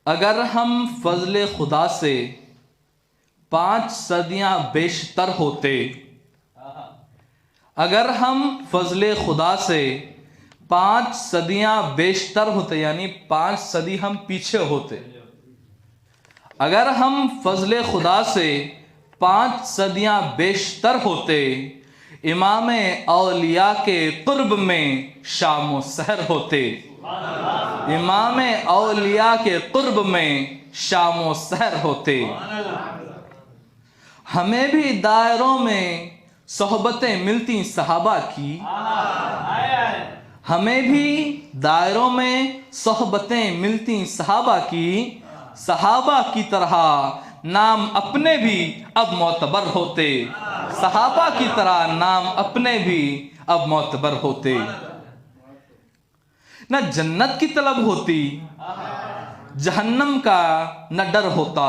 اگر ہم فضل خدا سے 5 صدیاں بیشتر ہوتے، اگر ہم فضل خدا سے 5 صدیاں بیشتر ہوتے، یعنی 5 صدی ہم پیچھے ہوتے، اگر ہم فضل خدا سے 5 صدیاں بیشتر ہوتے، امام اولیاء کے قرب میں شام و سحر ہوتے، امام اولیاء کے قرب میں شام و سحر ہوتے۔ ہمیں بھی دائروں میں صحبتیں ملتی صحابہ کی، ہمیں بھی دائروں میں صحبتیں ملتی صحابہ کی، صحابہ کی طرح نام اپنے بھی اب معتبر ہوتے، صحابہ کی طرح نام اپنے بھی اب معتبر ہوتے۔ نہ جنت کی طلب ہوتی، جہنم کا نہ ڈر ہوتا،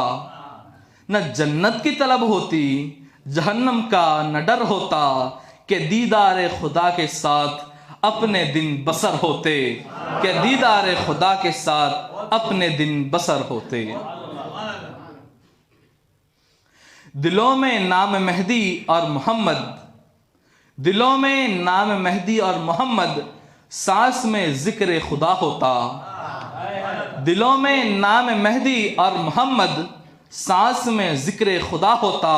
نہ جنت کی طلب ہوتی، جہنم کا نہ ڈر ہوتا، کہ دیدار خدا کے ساتھ اپنے دن بسر ہوتے، کہ دیدار خدا کے ساتھ اپنے دن بسر ہوتے۔ دلوں میں نام مہدی اور محمد، دلوں میں نام مہدی اور محمد، سانس میں ذکر خدا ہوتا، دلوں میں نام مہدی اور محمد، سانس میں ذکر خدا ہوتا،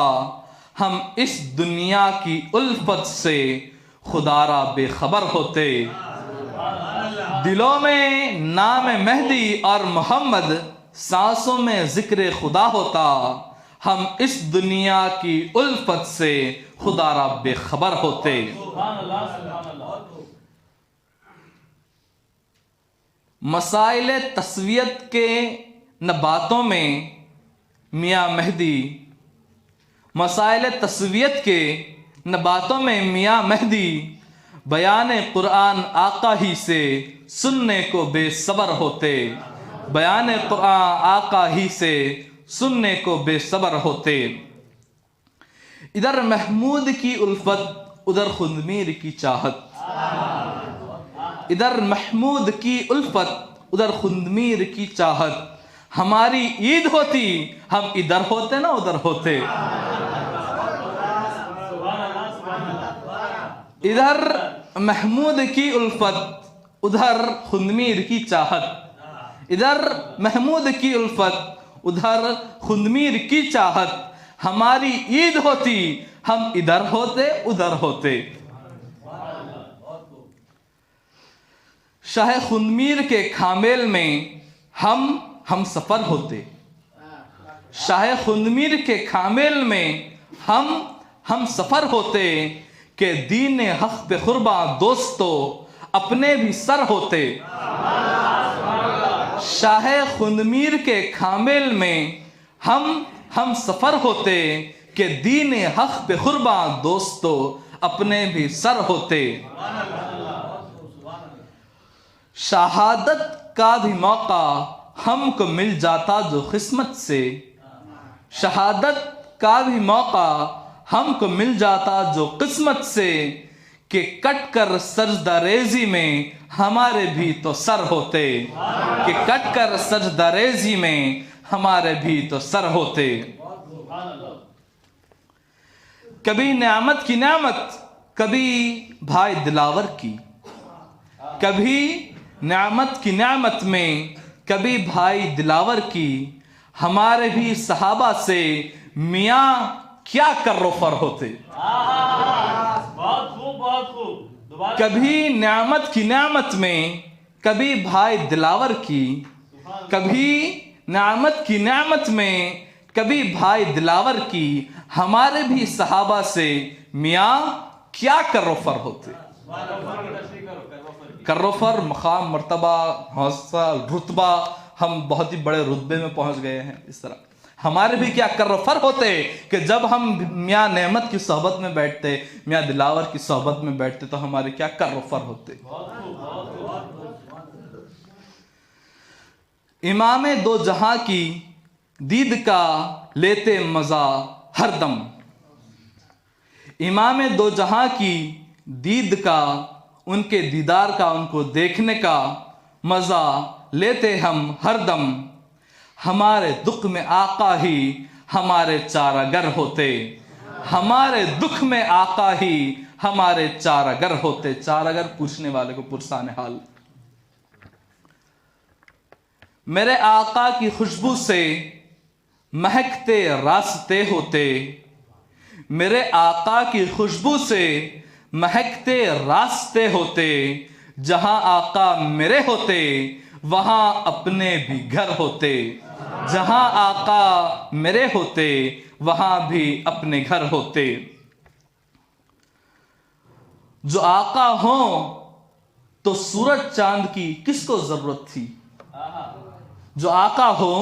ہم اس دنیا کی الفت سے خدا را بے خبر ہوتے۔ دلوں میں نام مہدی اور محمد، سانسوں میں ذکر خدا ہوتا، ہم اس دنیا کی الفت سے خدا را بے خبر ہوتے۔ مسائل تسویت کے نہ باتوں میں میاں مہدی، مسائل تسویت کے نہ باتوں میں میاں مہدی، بیان قرآن آقا ہی سے سننے کو بے صبر ہوتے، بیان قرآن آقا ہی سے سننے کو بے صبر ہوتے۔ ادھر محمود کی الفت، ادھر خندمیر کی چاہت، ادھر محمود کی الفت، ادھر خندمیر کی چاہت، ہماری عید ہوتی ہم ادھر ہوتے نہ ادھر ہوتے۔ ادھر محمود کی الفت، ادھر خندمیر کی چاہت، ادھر محمود کی الفت، ادھر خندمیر کی چاہت، ہماری عید ہوتی ہم ادھر ہوتے ادھر ہوتے۔ شاہ خندمیر کے کھامیل میں ہم سفر ہوتے، شاہ خندمیر کے کھامیل میں ہم سفر ہوتے، کہ دین حق پہ قرباں دوستو اپنے بھی سر ہوتے۔ شاہ خندمیر کے کھامیل میں ہم سفر ہوتے، کہ دین حق پہ قرباں دوستو اپنے بھی سر ہوتے۔ شہادت کا بھی موقع ہم کو مل جاتا جو قسمت سے، شہادت کا بھی موقع ہم کو مل جاتا جو قسمت سے، کہ کٹ کر سجدہ ریزی میں ہمارے بھی تو سر ہوتے، کہ کٹ کر سجدہ ریزی میں ہمارے بھی تو سر ہوتے۔ کبھی نعمت کی نعمت، کبھی بھائی دلاور کی، کبھی نعمت کی نعمت میں، کبھی بھائی دلاور کی، ہمارے بھی صحابہ سے میاں کیا کر فر ہوتے۔ کبھی نعمت کی نعمت میں، کبھی بھائی دلاور کی، کبھی نعمت کی نعمت میں، کبھی بھائی دلاور کی، ہمارے بھی صحابہ سے میاں کیا کر فر ہوتے۔ کروفر مقام، مرتبہ، حوصلہ، رتبہ، ہم بہت ہی بڑے رتبے میں پہنچ گئے ہیں۔ اس طرح ہمارے بھی کیا کروفر ہوتے، کہ جب ہم میاں نعمت کی صحبت میں بیٹھتے، میاں دلاور کی صحبت میں بیٹھتے، تو ہمارے کیا کروفر ہوتے۔ امام دو جہاں کی دید کا لیتے مزہ ہر دم، امام دو جہاں کی دید کا، ان کے دیدار کا، ان کو دیکھنے کا مزہ لیتے ہم ہر دم۔ ہمارے دکھ میں آقا ہی ہمارے چارہ گر ہوتے، ہمارے دکھ میں آقا ہی ہمارے چارہ گر ہوتے۔ چارہ گر پوچھنے والے کو پرسان حال۔ میرے آقا کی خوشبو سے مہکتے راستے ہوتے، میرے آقا کی خوشبو سے مہکتے راستے ہوتے، جہاں آقا میرے ہوتے وہاں اپنے بھی گھر ہوتے، جہاں آقا میرے ہوتے وہاں بھی اپنے گھر ہوتے۔ جو آقا ہوں تو سورج چاند کی کس کو ضرورت تھی؟ جو آقا ہو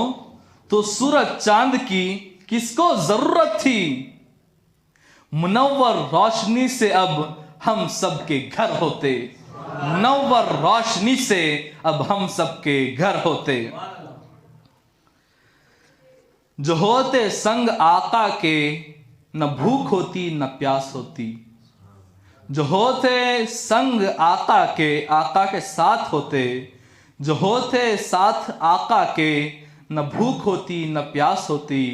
تو سورج چاند کی کس کو ضرورت تھی؟ منور روشنی سے اب ہم سب کے گھر ہوتے، منور روشنی سے اب ہم سب کے گھر ہوتے۔ جو ہوتے سنگ آقا کے نہ بھوک ہوتی نہ پیاس ہوتی، جو ہوتے سنگ آقا کے ساتھ ہوتے، جو ہوتے ساتھ آقا کے نہ بھوک ہوتی نہ پیاس ہوتی،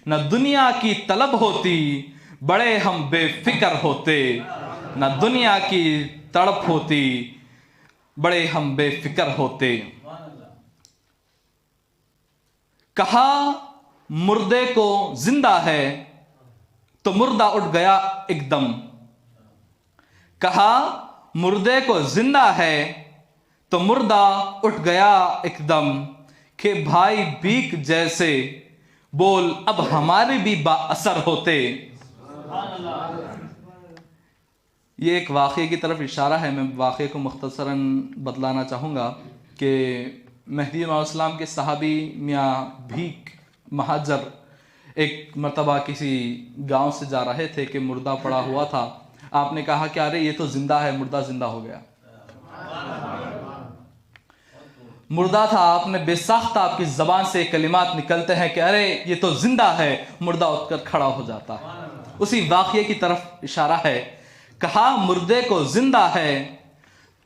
نہ دنیا کی طلب ہوتی، بڑے ہم بے فکر ہوتے، نہ دنیا کی تڑپ ہوتی، بڑے ہم بے فکر ہوتے۔ کہا مردے کو زندہ ہے تو مردہ اٹھ گیا ایک دم، کہا مردے کو زندہ ہے تو مردہ اٹھ گیا ایک دم، کہ بھائی بھیک جیسے بول اب ہمارے بھی با اثر ہوتے۔ یہ ایک واقعے کی طرف اشارہ ہے، میں واقعے کو مختصراً بتلانا چاہوں گا کہ مہدی علیہ السلام کے صحابی میاں بھیک مہاجر ایک مرتبہ کسی گاؤں سے جا رہے تھے کہ مردہ پڑا ہوا تھا۔ آپ نے کہا کہ ارے یہ تو زندہ ہے، مردہ زندہ ہو گیا۔ مردہ تھا، آپ نے بے ساختہ آپ کی زبان سے کلمات نکلتے ہیں کہ ارے یہ تو زندہ ہے، مردہ اٹھ کر کھڑا ہو جاتا ہے۔ اسی واقعے کی طرف اشارہ ہے۔ کہا مردے کو زندہ ہے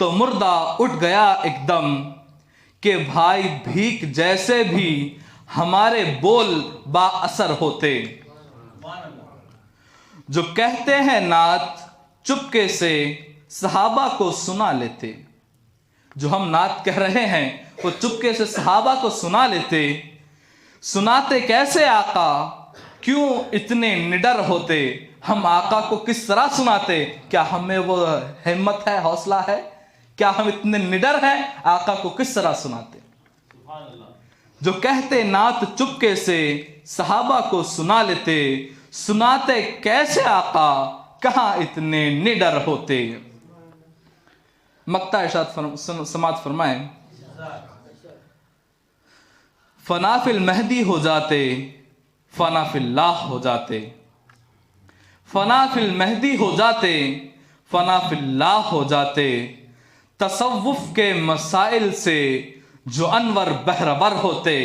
تو مردہ اٹھ گیا ایک دم، کہ بھائی بھیک جیسے بھی ہمارے بول با اثر ہوتے۔ جو کہتے ہیں نعت چپکے سے صحابہ کو سنا لیتے، جو ہم نعت کہہ رہے ہیں وہ چپکے سے صحابہ کو سنا لیتے۔ سناتے کیسے آقا کیوں اتنے نڈر ہوتے؟ ہم آقا کو کس طرح سناتے؟ کیا ہمیں وہ ہمت ہے، حوصلہ ہے؟ کیا ہم اتنے نڈر ہیں؟ آقا کو کس طرح سناتے؟ جو کہتے نعت چپکے سے صحابہ کو سنا لیتے، سناتے کیسے آقا کہاں اتنے نڈر ہوتے؟ مقطع ارشاد سماعت فرمائیں۔ فنا فی المہدی ہو جاتے، فنا فی اللہ ہو جاتے، فنا فی المہدی ہو جاتے، فنا فی اللہ ہو جاتے۔ تصوف کے مسائل سے جو انور بہرور ہوتے،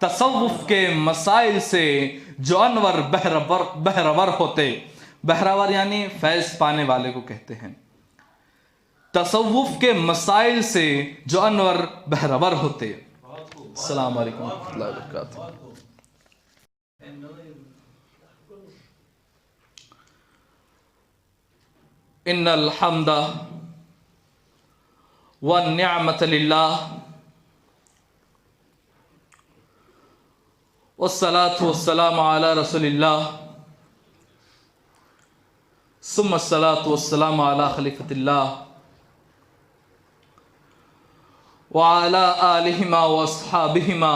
تصوف کے مسائل سے جو انور بہرور ہوتے۔ بہرور یعنی فیض پانے والے کو کہتے ہیں۔ تصوف کے مسائل سے جو انور بہرور ہوتے۔ السلام علیکم ورحمۃ اللہ وبرکاتہ۔ ان الحمد والنعمۃ للہ والصلاة والسلام علی رسول اللہ ثم الصلاة والسلام علی خلیفۃ اللہ وعلى آلهما واصحابهما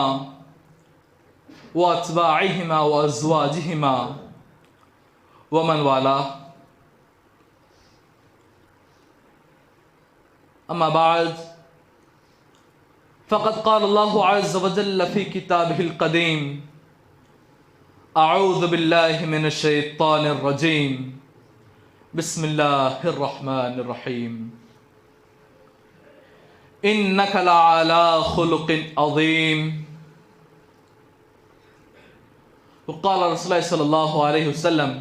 واتباعهما وازواجهما ومن والاه، اما بعد، فقد قال الله عز وجل في كتابه القديم: اعوذ بالله من الشيطان الرجيم، بسم الله الرحمن الرحيم، انك لعلى خلق عظيم۔ وقال رسول الله صلى الله عليه وسلم: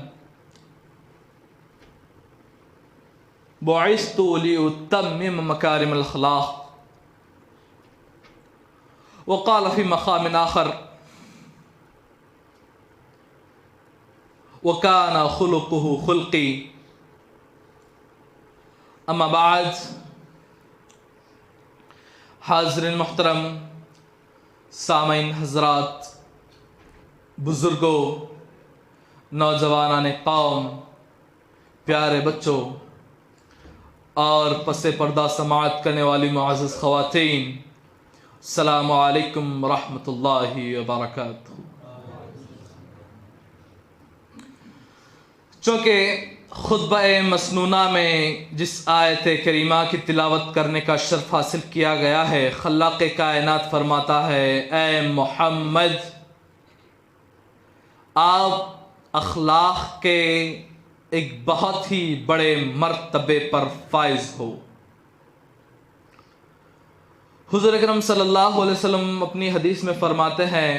بعثت لأتمم مكارم الأخلاق۔ وقال في مقام آخر: وَكَانَ خُلُقُهُ خُلْقِي. اما بعد، حاضرین محترم، سامعین حضرات، بزرگوں، نوجوانان قوم، پیارے بچوں اور پس پردہ سماعت کرنے والی معزز خواتین، السلام علیکم ورحمۃ اللہ وبرکاتہ۔ چونکہ خطبہ مسنونہ میں جس آیت کریمہ کی تلاوت کرنے کا شرف حاصل کیا گیا ہے، خلاق کائنات فرماتا ہے، اے محمد، آپ اخلاق کے ایک بہت ہی بڑے مرتبے پر فائز ہو۔ حضور اکرم صلی اللہ علیہ وسلم اپنی حدیث میں فرماتے ہیں،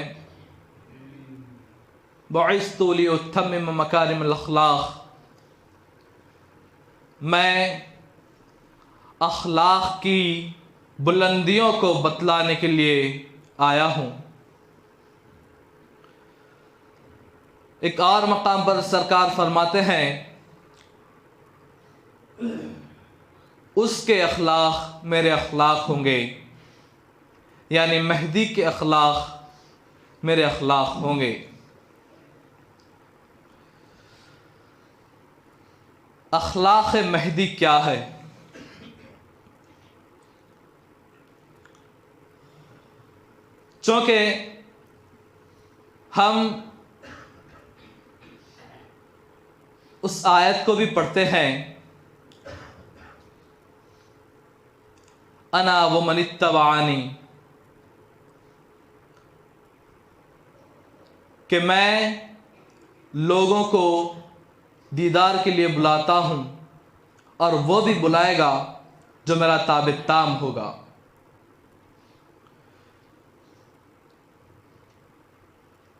بعثت لأتمم مکارم الاخلاق، میں اخلاق کی بلندیوں کو بتلانے کے لیے آیا ہوں۔ ایک اور مقام پر سرکار فرماتے ہیں، اس کے اخلاق میرے اخلاق ہوں گے، یعنی مہدی کے اخلاق میرے اخلاق ہوں گے۔ اخلاق مہدی کیا ہے؟ چونکہ ہم اس آیت کو بھی پڑھتے ہیں، انا ومن اتبعنی، کہ میں لوگوں کو دیدار کے لیے بلاتا ہوں اور وہ بھی بلائے گا جو میرا تابع تام ہوگا۔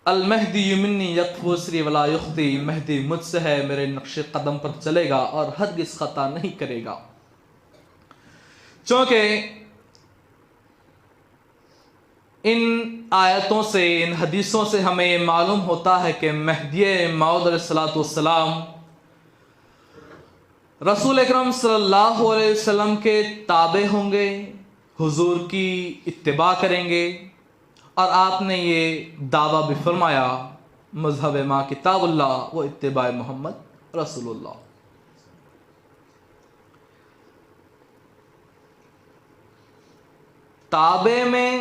المہدی منی یقفو اسری ولا یخطی، مہدی مجھ سے ہے، میرے نقش قدم پر چلے گا اور ہرگز خطا نہیں کرے گا۔ چونکہ ان آیتوں سے، ان حدیثوں سے ہمیں یہ معلوم ہوتا ہے کہ مہدی موعود علیہ السلام رسول اکرم صلی اللہ علیہ وسلم کے تابع ہوں گے، حضور کی اتباع کریں گے، اور آپ نے یہ دعویٰ بھی فرمایا، مذہب ما کتاب اللہ و اتباع محمد رسول اللہ۔ تابع میں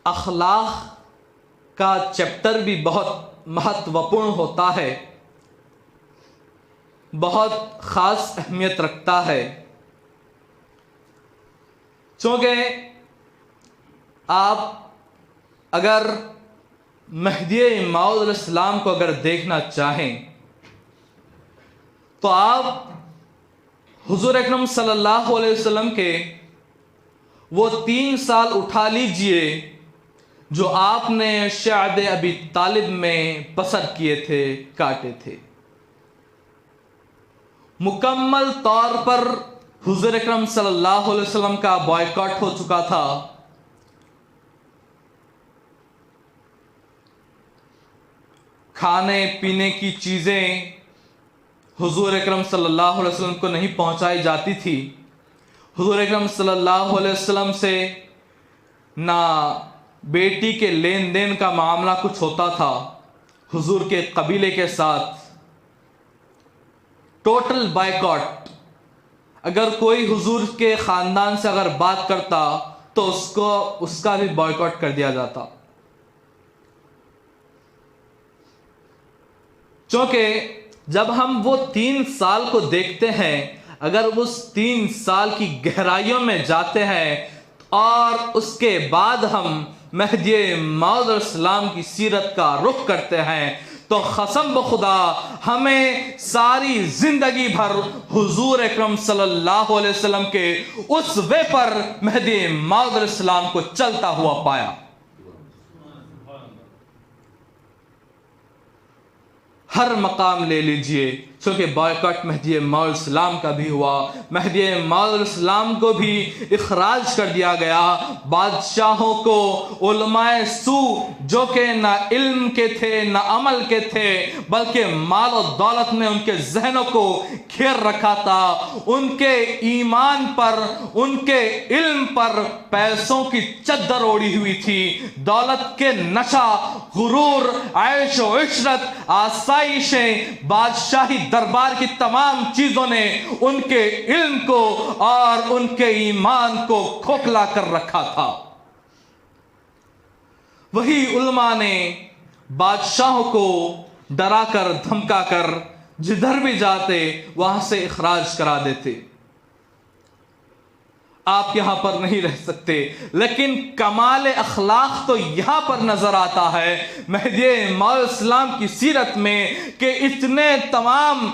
اخلاق کا چیپٹر بھی بہت مہتوپورن ہوتا ہے، بہت خاص اہمیت رکھتا ہے۔ چونکہ آپ اگر مہدی موعود علیہ السلام کو اگر دیکھنا چاہیں تو آپ حضور اکرم صلی اللہ علیہ وسلم کے وہ 3 سال اٹھا لیجئے جو آپ نے شعب ابی طالب میں بسر کیے تھے، کاٹے تھے۔ مکمل طور پر حضور اکرم صلی اللہ علیہ وسلم کا بائیکاٹ ہو چکا تھا۔ کھانے پینے کی چیزیں حضور اکرم صلی اللہ علیہ وسلم کو نہیں پہنچائی جاتی تھی۔ حضور اکرم صلی اللہ علیہ وسلم سے نہ بیٹی کے لین دین کا معاملہ کچھ ہوتا تھا، حضور کے قبیلے کے ساتھ ٹوٹل بائیکاٹ۔ اگر کوئی حضور کے خاندان سے اگر بات کرتا تو اس کا بھی بائیکاٹ کر دیا جاتا۔ چونکہ جب ہم وہ 3 سال کو دیکھتے ہیں، اگر اس 3 سال کی گہرائیوں میں جاتے ہیں اور اس کے بعد ہم مہدی موعود علیہ السلام کی سیرت کا رخ کرتے ہیں تو قسم بخدا ہمیں ساری زندگی بھر حضور اکرم صلی اللہ علیہ وسلم کے اس وے پر مہدی موعود علیہ السلام کو چلتا ہوا پایا۔ ہر مقام لے لیجئے، چونکہ بائیکاٹ مہدی موعود اسلام کا بھی ہوا، مہدی موعود اسلام کو بھی اخراج کر دیا گیا۔ بادشاہوں کو علماء سو جو کہ نہ علم کے تھے نہ عمل کے تھے بلکہ مال و دولت نے ان کے ذہنوں کو گھیر رکھا تھا، ان کے ایمان پر، ان کے علم پر پیسوں کی چادر اوڑی ہوئی تھی۔ دولت کے نشہ، غرور، عیش و عشرت، آسائشیں، بادشاہی دربار کی تمام چیزوں نے ان کے علم کو اور ان کے ایمان کو کھوکھلا کر رکھا تھا۔ وہی علماء نے بادشاہوں کو ڈرا کر دھمکا کر جدھر بھی جاتے وہاں سے اخراج کرا دیتے۔ آپ یہاں پر نہیں رہ سکتے، لیکن کمال اخلاق تو یہاں پر نظر آتا ہے مہدی موعود اسلام کی سیرت میں کہ اتنے تمام،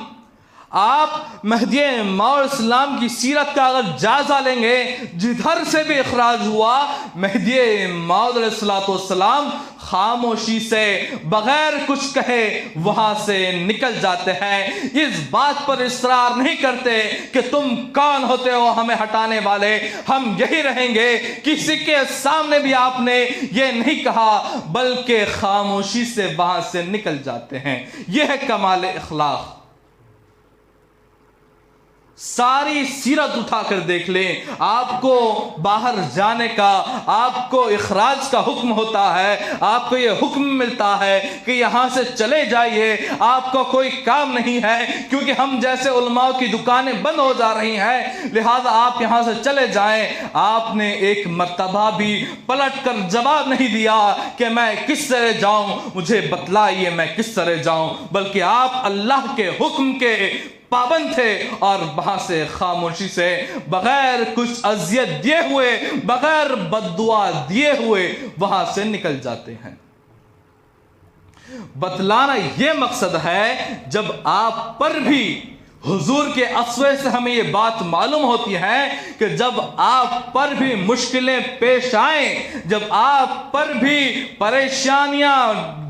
آپ مہدی موعود اسلام کی سیرت کا اگر جائزہ لیں گے، جدھر سے بھی اخراج ہوا مہدی موعود علیہ السلام خاموشی سے بغیر کچھ کہے وہاں سے نکل جاتے ہیں۔ اس بات پر اصرار نہیں کرتے کہ تم کون ہوتے ہو ہمیں ہٹانے والے، ہم یہی رہیں گے۔ کسی کے سامنے بھی آپ نے یہ نہیں کہا بلکہ خاموشی سے وہاں سے نکل جاتے ہیں۔ یہ ہے کمال اخلاق۔ ساری سیرت اٹھا کر دیکھ لیں، آپ کو باہر جانے کا، آپ کو اخراج کا حکم ہوتا ہے، آپ کو یہ حکم ملتا ہے کہ یہاں سے چلے جائیے، آپ کو کوئی کام نہیں ہے کیونکہ ہم جیسے علماء کی دکانیں بند ہو جا رہی ہیں، لہذا آپ یہاں سے چلے جائیں۔ آپ نے ایک مرتبہ بھی پلٹ کر جواب نہیں دیا کہ میں کس طرح جاؤں، مجھے بتلائیے میں کس طرح جاؤں، بلکہ آپ اللہ کے حکم کے پابند تھے اور وہاں سے خاموشی سے بغیر کچھ اذیت دیے ہوئے، بغیر بد دعا دیے ہوئے وہاں سے نکل جاتے ہیں۔ بتلانا یہ مقصد ہے جب آپ پر بھی حضور کے اسوے سے ہمیں یہ بات معلوم ہوتی ہے کہ جب آپ پر بھی مشکلیں پیش آئیں، جب آپ پر بھی پریشانیاں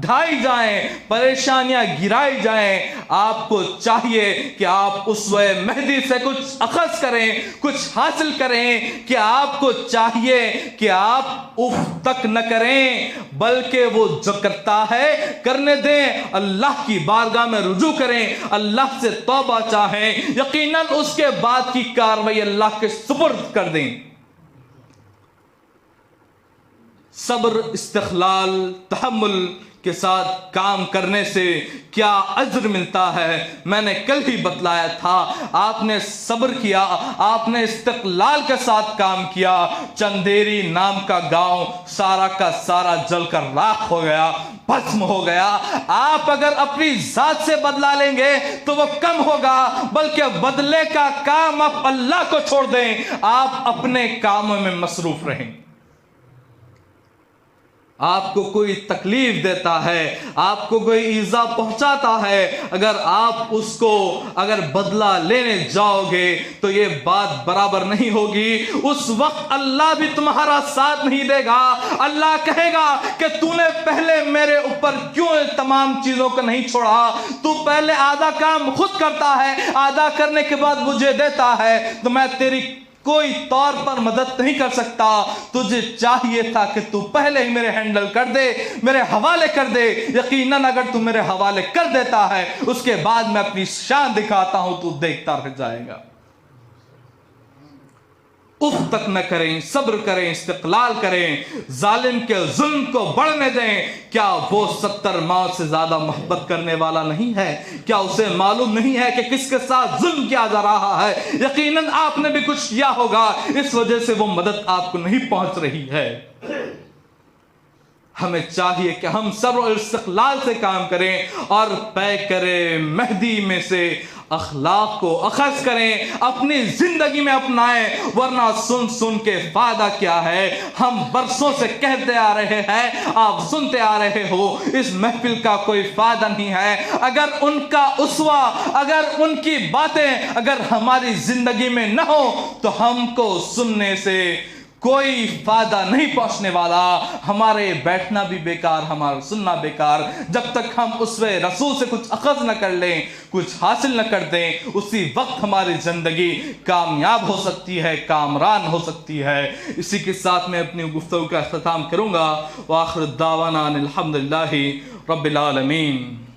ڈھائی جائیں، پریشانیاں گرائی جائیں، آپ کو چاہیے کہ آپ اسوہ مہدی سے کچھ اخذ کریں، کچھ حاصل کریں، کہ آپ کو چاہیے کہ آپ اف تک نہ کریں بلکہ وہ جو کرتا ہے کرنے دیں، اللہ کی بارگاہ میں رجوع کریں، اللہ سے توبہ چاہیں، یقیناً اس کے بعد کی کاروائی اللہ کے سپرد کر دیں۔ صبر، استقلال، تحمل کے ساتھ کام کرنے سے کیا اجر ملتا ہے میں نے کل ہی بتلایا تھا۔ آپ نے صبر کیا، آپ نے استقلال کے ساتھ کام کیا، چندیری نام کا گاؤں سارا کا سارا جل کر راکھ ہو گیا، بھسم ہو گیا۔ آپ اگر اپنی ذات سے بدلہ لیں گے تو وہ کم ہوگا، بلکہ بدلے کا کام آپ اللہ کو چھوڑ دیں، آپ اپنے کاموں میں مصروف رہیں۔ آپ کو کوئی تکلیف دیتا ہے، آپ کو کوئی ایذا پہنچاتا ہے، اگر آپ اس کو اگر بدلہ لینے جاؤ گے تو یہ بات برابر نہیں ہوگی۔ اس وقت اللہ بھی تمہارا ساتھ نہیں دے گا۔ اللہ کہے گا کہ تو نے پہلے میرے اوپر کیوں تمام چیزوں کو نہیں چھوڑا، تو پہلے آدھا کام خود کرتا ہے، آدھا کرنے کے بعد مجھے دیتا ہے، تو میں تیری کوئی طور پر مدد نہیں کر سکتا۔ تجھے چاہیے تھا کہ تو پہلے ہی میرے ہینڈل کر دے، میرے حوالے کر دے۔ یقیناً اگر تو میرے حوالے کر دیتا ہے اس کے بعد میں اپنی شان دکھاتا ہوں، تو دیکھتا رہ جائے گا۔ اف تک نہ کریں، صبر کریں، استقلال کریں، ظالم کے ظلم کو بڑھنے دیں۔ کیا وہ 70 ماؤں سے زیادہ محبت کرنے والا نہیں ہے؟ کیا اسے معلوم نہیں ہے کہ کس کے ساتھ ظلم کیا جا رہا ہے؟ یقیناً آپ نے بھی کچھ کیا ہوگا، اس وجہ سے وہ مدد آپ کو نہیں پہنچ رہی ہے۔ ہمیں چاہیے کہ ہم صبر اور استقلال سے کام کریں اور پیکرے مہدی میں سے اخلاق کو اخذ کریں، اپنی زندگی میں اپنائیں، ورنہ سن سن کے فائدہ کیا ہے؟ ہم برسوں سے کہتے آ رہے ہیں، آپ سنتے آ رہے ہو، اس محفل کا کوئی فائدہ نہیں ہے۔ اگر ان کا اسوہ، اگر ان کی باتیں اگر ہماری زندگی میں نہ ہو تو ہم کو سننے سے کوئی فائدہ نہیں پہنچنے والا، ہمارے بیٹھنا بھی بیکار، ہمارا سننا بیکار، جب تک ہم اسوہ رسول سے کچھ اخذ نہ کر لیں، کچھ حاصل نہ کر دیں، اسی وقت ہماری زندگی کامیاب ہو سکتی ہے، کامران ہو سکتی ہے۔ اسی کے ساتھ میں اپنی گفتگو کا اختتام کروں گا۔ وآخر الدعوانا ان الحمدللہ رب العالمین۔